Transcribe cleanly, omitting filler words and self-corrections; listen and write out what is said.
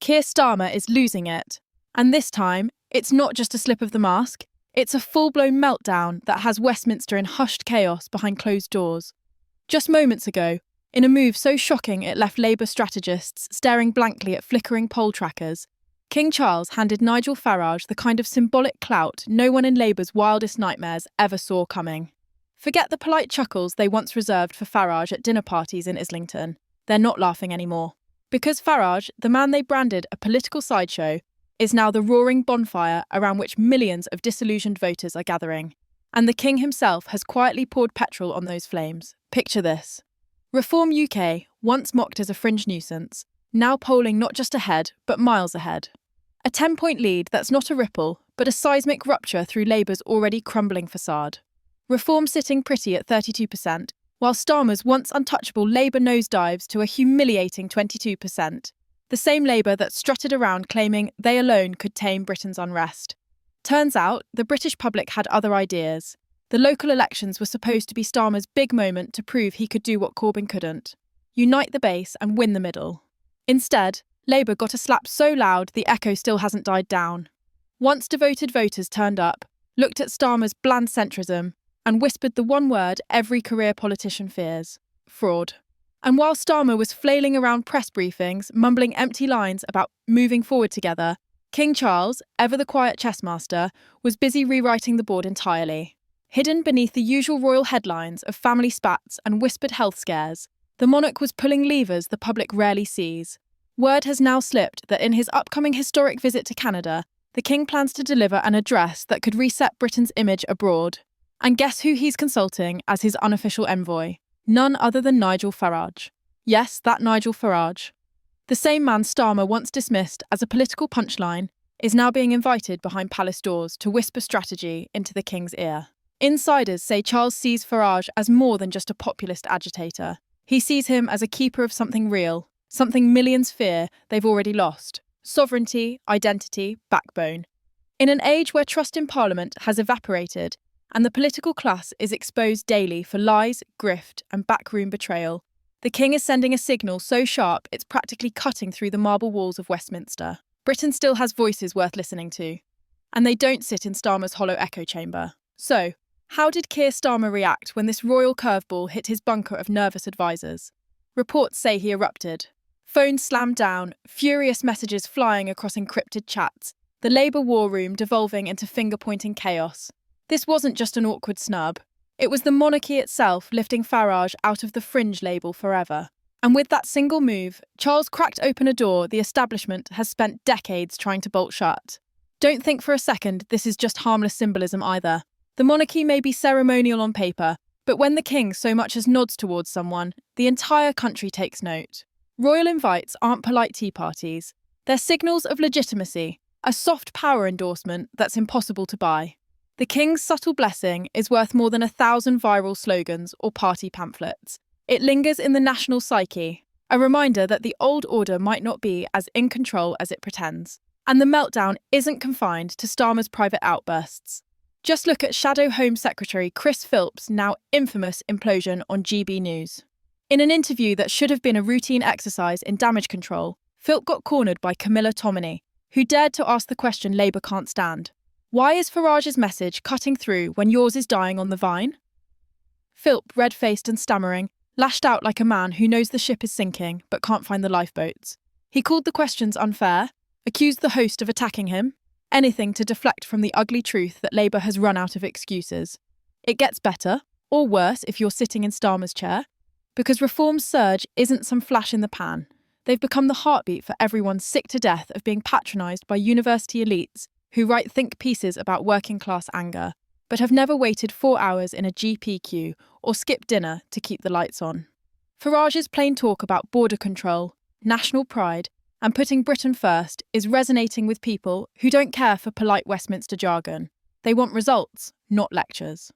Keir Starmer is losing it. And this time, it's not just a slip of the mask, it's a full-blown meltdown that has Westminster in hushed chaos behind closed doors. Just moments ago, in a move so shocking it left Labour strategists staring blankly at flickering poll trackers, King Charles handed Nigel Farage the kind of symbolic clout no one in Labour's wildest nightmares ever saw coming. Forget the polite chuckles they once reserved for Farage at dinner parties in Islington. They're not laughing anymore. Because Farage, the man they branded a political sideshow, is now the roaring bonfire around which millions of disillusioned voters are gathering. And the King himself has quietly poured petrol on those flames. Picture this. Reform UK, once mocked as a fringe nuisance, now polling not just ahead, but miles ahead. A 10-point lead that's not a ripple, but a seismic rupture through Labour's already crumbling facade. Reform sitting pretty at 32%, while Starmer's once untouchable Labour nosedives to a humiliating 22%. The same Labour that strutted around claiming they alone could tame Britain's unrest. Turns out, the British public had other ideas. The local elections were supposed to be Starmer's big moment to prove he could do what Corbyn couldn't. Unite the base and win the middle. Instead, Labour got a slap so loud the echo still hasn't died down. Once devoted voters turned up, looked at Starmer's bland centrism, and whispered the one word every career politician fears: fraud. And while Starmer was flailing around press briefings, mumbling empty lines about moving forward together, King Charles, ever the quiet chessmaster, was busy rewriting the board entirely. Hidden beneath the usual royal headlines of family spats and whispered health scares, the monarch was pulling levers the public rarely sees. Word has now slipped that in his upcoming historic visit to Canada, the King plans to deliver an address that could reset Britain's image abroad. And guess who he's consulting as his unofficial envoy? None other than Nigel Farage. Yes, that Nigel Farage. The same man Starmer once dismissed as a political punchline is now being invited behind palace doors to whisper strategy into the King's ear. Insiders say Charles sees Farage as more than just a populist agitator. He sees him as a keeper of something real, something millions fear they've already lost: sovereignty, identity, backbone. In an age where trust in Parliament has evaporated, and the political class is exposed daily for lies, grift, and backroom betrayal, the King is sending a signal so sharp it's practically cutting through the marble walls of Westminster. Britain still has voices worth listening to, and they don't sit in Starmer's hollow echo chamber. So, how did Keir Starmer react when this royal curveball hit his bunker of nervous advisors? Reports say he erupted. Phones slammed down, furious messages flying across encrypted chats, the Labour war room devolving into finger-pointing chaos. This wasn't just an awkward snub. It was the monarchy itself lifting Farage out of the fringe label forever. And with that single move, Charles cracked open a door the establishment has spent decades trying to bolt shut. Don't think for a second this is just harmless symbolism either. The monarchy may be ceremonial on paper, but when the King so much as nods towards someone, the entire country takes note. Royal invites aren't polite tea parties. They're signals of legitimacy, a soft power endorsement that's impossible to buy. The King's subtle blessing is worth more than 1,000 viral slogans or party pamphlets. It lingers in the national psyche, a reminder that the old order might not be as in control as it pretends. And the meltdown isn't confined to Starmer's private outbursts. Just look at Shadow Home Secretary Chris Philp's now infamous implosion on GB News. In an interview that should have been a routine exercise in damage control, Philp got cornered by Camilla Tominey, who dared to ask the question Labour can't stand. Why is Farage's message cutting through when yours is dying on the vine? Philp, red-faced and stammering, lashed out like a man who knows the ship is sinking but can't find the lifeboats. He called the questions unfair, accused the host of attacking him, anything to deflect from the ugly truth that Labour has run out of excuses. It gets better, or worse if you're sitting in Starmer's chair, because Reform's surge isn't some flash in the pan. They've become the heartbeat for everyone sick to death of being patronised by university elites who write think pieces about working-class anger, but have never waited 4 hours in a GP queue or skipped dinner to keep the lights on. Farage's plain talk about border control, national pride, and putting Britain first is resonating with people who don't care for polite Westminster jargon. They want results, not lectures.